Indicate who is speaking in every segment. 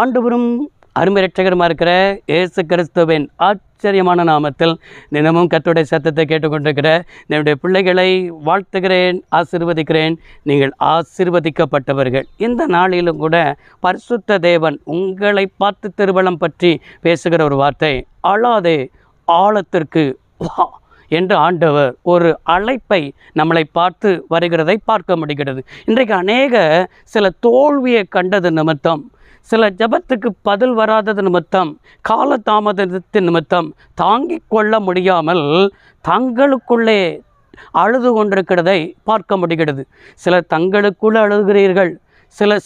Speaker 1: ஆண்டவரும் அருமை இரட்சகருமா இருக்கிற இயேசு கிறிஸ்துவின் ஆச்சரியமான நாமத்தில் தினமும் கர்த்தருடைய சத்தத்தை கேட்டுக்கொண்டிருக்கிற என்னுடைய பிள்ளைகளை வாழ்த்துகிறேன், ஆசீர்வதிக்கிறேன். நீங்கள் ஆசீர்வதிக்கப்பட்டவர்கள். இந்த நாளிலும் கூட பரிசுத்த தேவன் உங்களை பார்த்து திருவலம் பற்றி பேசுகிற ஒரு வார்த்தை, அழாதே ஆழத்திற்கு வா என்று ஆண்டவர் ஒரு அழைப்பை நம்மளை பார்த்து வருகிறதை பார்க்க முடிகிறது. இன்றைக்கு அநேக சில தோல்வியை கண்டது நிமித்தம், சில ஜபத்துக்கு பதில் வராதது நிமித்தம், காலதாமதத்தின் நிமித்தம் தாங்கிக் கொள்ள முடியாமல் தங்களுக்குள்ளே அழுது கொண்டிருக்கிறதை பார்க்க முடிகிறது. சிலர் தங்களுக்குள்ளே அழுகிறீர்கள்,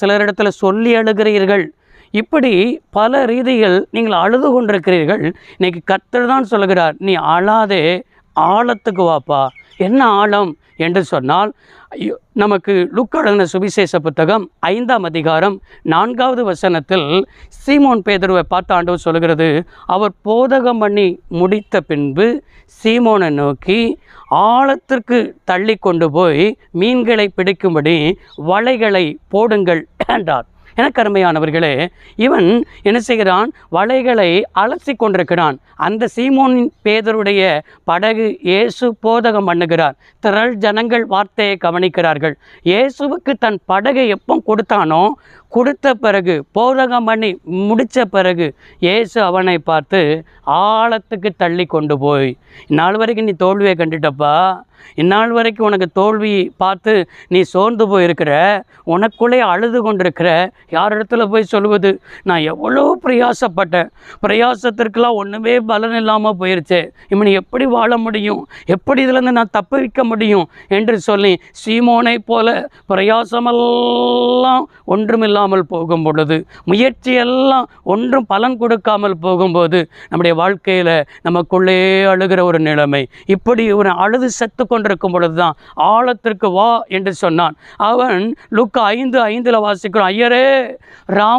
Speaker 1: சிலரிடத்தில் சொல்லி அழுகிறீர்கள். இப்படி பல ரீதியில் நீங்கள் அழுது கொண்டிருக்கிறீர்கள். இன்றைக்கி கர்த்தர் தான் சொல்கிறார், நீ அழாதே ஆழத்துக்கு வாப்பா. என்ன ஆழம் என்று சொன்னால், நமக்கு லூக்கா எழுதின சுவிசேஷ புத்தகம் 5ஆம் அதிகாரம் 4வது வசனத்தில் சீமோன் பேதுருவை பார்த்து ஆண்டவர் சொல்கிறது, அவர் போதகம் பண்ணி முடித்த பின்பு சீமோனை நோக்கி ஆழத்திற்கு தள்ளி கொண்டு போய் மீன்களை பிடிக்கும்படி வலைகளை போடுங்கள் என்றார். எனக்கு அருமையானவர்களே, இவன் என்ன செய்கிறான்? வலைகளை அலசி கொண்டிருக்கிறான். அந்த சீமோன் பேதருடைய படகு இயேசு போதகம் பண்ணுகிறார். திரள் ஜனங்கள் வார்த்தையை கவனிக்கிறார்கள். இயேசுவுக்கு தன் படகை எப்போ கொடுத்தானோ, கொடுத்த பிறகு போதகம் பண்ணி முடித்த பிறகு இயேசு அவனை பார்த்து ஆழத்துக்கு தள்ளி கொண்டு போய், இந்நாள் வரைக்கும் நீ தோல்வியை கண்டுட்டப்பா, இந்நாள் வரைக்கும் உனக்கு தோல்வி பார்த்து நீ சோர்ந்து போயிருக்கிற, உனக்குள்ளே அழுது கொண்டிருக்கிற, யார் இடத்துல போய் சொல்லுவது? நான் எவ்வளோ பிரயாசப்பட்டேன், பிரயாசத்திற்கெல்லாம் ஒன்றுமே பலன் இல்லாமல் போயிருச்சே, இவனை எப்படி வாழ முடியும், எப்படி இதிலேருந்து நான் தப்பிக்க முடியும் என்று சொல்லி சீமோனை போல பிரயாசமெல்லாம் ஒன்றுமில்லாமல் போகும் பொழுது, முயற்சியெல்லாம் ஒன்றும் பலன் கொடுக்காமல் போகும்போது நம்முடைய வாழ்க்கையில் நமக்குள்ளே அழுகிற ஒரு நிலைமை. இப்படி ஒரு அழுது செத்து கொண்டிருக்கும் பொழுது தான் ஆழத்திற்கு வா என்று சொன்னான். அவன் லூக்கா 5:5 வாசிக்கிறோம், ஐயரே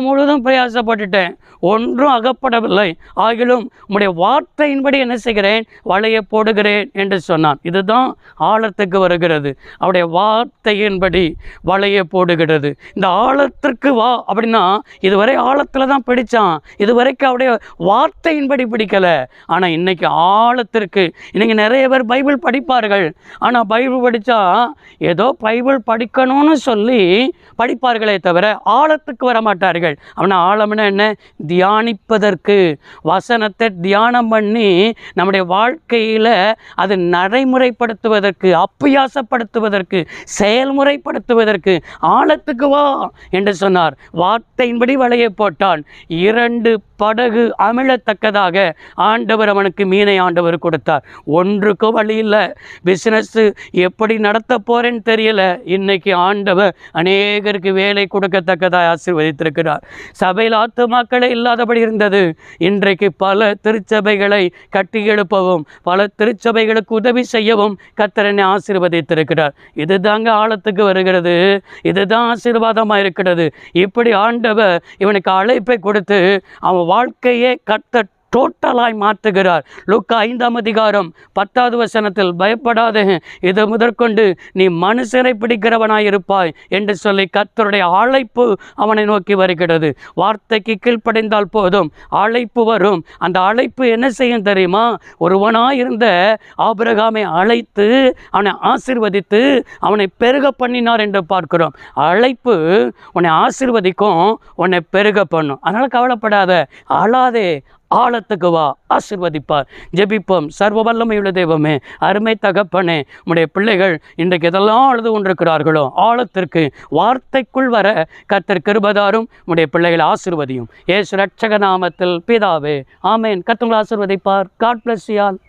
Speaker 1: முழுதும் பிரயாசப்பட்டுட்டேன், ஒன்றும் அகப்படவில்லை, ஆகிலும் உம்முடைய வார்த்தையின்படி என்ன செய்கிறேன்? வலையை போடுகிறேன் என்று சொன்னான். இதுதான் ஆழத்துக்கு வருகிறது. அவருடைய வார்த்தையின்படி வலையை போடுகிறது. இந்த ஆழத்திற்கு வா அப்படின்னா, இதுவரை ஆழத்தில் தான் பிடிச்சான், இதுவரைக்கும் அவருடைய வார்த்தையின்படி பிடிக்கலை. ஆனால் இன்னைக்கு ஆழத்திற்கு, இன்னைக்கு நிறைய பேர் பைபிள் படிப்பார்கள், ஆனால் பைபிள் படித்தா ஏதோ பைபிள் படிக்கணும்னு சொல்லி படிப்பார்களே தவிர ஆழத்துக்கு வர மாட்டார்கள். அவனை ஆழம்னா என்ன? தியானிப்பதற்கு, வசனத்தை தியானம் பண்ணி நம்முடைய வாழ்க்கையில் அது நடைமுறைப்படுத்துவதற்கு, அப்பியாசப்படுத்துவதற்கு, செயல்முறைப்படுத்துவதற்கு ஆழத்துக்கு வா என்று சொன்னார். வார்த்தையின்படி வலையை போட்டான். 2 படகு அமிழத்தக்கதாக ஆண்டவர் அவனுக்கு மீனை ஆண்டவர் கொடுத்தார். ஒன்றுக்கும் வழி இல்லை. பிஸ்னஸ் எப்படி நடத்த போறேன்னு தெரியல. இன்னைக்கு ஆண்டவர் அநேகருக்கு வேலை கொடுக்கத்தக்கதாக ஆசீர்வதித்திருக்கிறார். சபையில் ஆத்துமாக்களே இல்லாதபடி இருந்தது. இன்றைக்கு பல திருச்சபைகளை கட்டி எழுப்பவும், பல திருச்சபைகளுக்கு உதவி செய்யவும் கர்த்தர் என்னை ஆசீர்வதித்திருக்கிறார். இதுதாங்க ஆழத்துக்கு வருகிறது. இதுதான் ஆசீர்வாதமாக இருக்கிறது. இப்படி ஆண்டவர் இவனுக்கு அழைப்பை கொடுத்து அவன் வாழ்க்கையே கர்த்தர் டோட்டலாய் மாற்றுகிறார். லூக்கா 5ஆம் அதிகாரம் 10வது வசனத்தில், பயப்படாதே, இது முதற்கொண்டு நீ மனுஷரை பிடிக்கிறவனாயிருப்பாய் என்று சொல்லி கர்த்தருடைய அழைப்பு அவனை நோக்கி வருகிறது. வார்த்தைக்கு கீழ்ப்படைந்தால் போதும், அழைப்பு வரும். அந்த அழைப்பு என்ன செய்யும் தெரியுமா? ஒருவனாயிருந்த ஆபிரகாமை அழைத்து அவனை ஆசீர்வதித்து அவனை பெருக பண்ணினார் என்று பார்க்கிறோம். அழைப்பு உன்னை ஆசீர்வதிக்கும், உன்னை பெருக பண்ணும். அதனால் கவலைப்படாத, அழாதே, ஆழத்துக்கு வா, ஆசீர்வதிப்பார். ஜெபிப்போம். சர்வ வல்லமையுள்ள தெய்வமே, அருமை தகப்பனே, உம்முடைய பிள்ளைகள் இன்றைக்கு எதெல்லாம் அழுது கொண்டிருக்கிறார்களோ ஆழத்திற்கு, வார்த்தைக்குள் வர கர்த்தர் கிருபைதாரும். உம்முடைய பிள்ளைகளை ஆசீர்வதியும். இயேசு இரட்சக நாமத்தில் பிதாவே, ஆமென். கர்த்தர் உங்களை ஆசீர்வதிப்பார். God bless you all.